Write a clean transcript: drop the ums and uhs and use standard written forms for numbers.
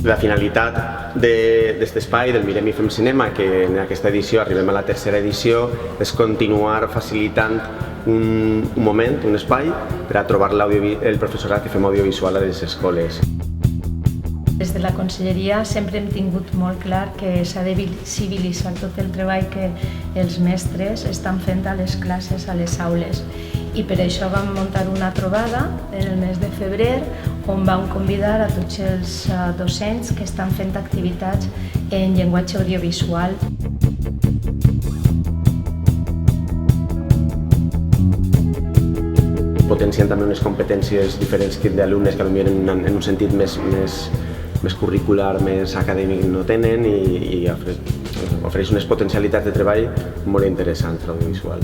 La finalitat d'aquest espai, del Mirem i Fem Cinema, que en aquesta edició arribem a la tercera edició, és continuar facilitant un moment, un espai, per a trobar el professorat que fem audiovisual a les escoles. Des de la Conselleria sempre hem tingut molt clar que s'ha de visibilitzar tot el treball que els mestres estan fent a les classes, a les aules. I per això vam muntar una trobada en el mes de febrer on vam convidar a tots els docents que estan fent activitats en llenguatge audiovisual. Potenciant també unes competències diferents d'alumnes que potser en un sentit més curricular, més acadèmic no tenen i ofereix unes potencialitats de treball molt interessants a l'audiovisual.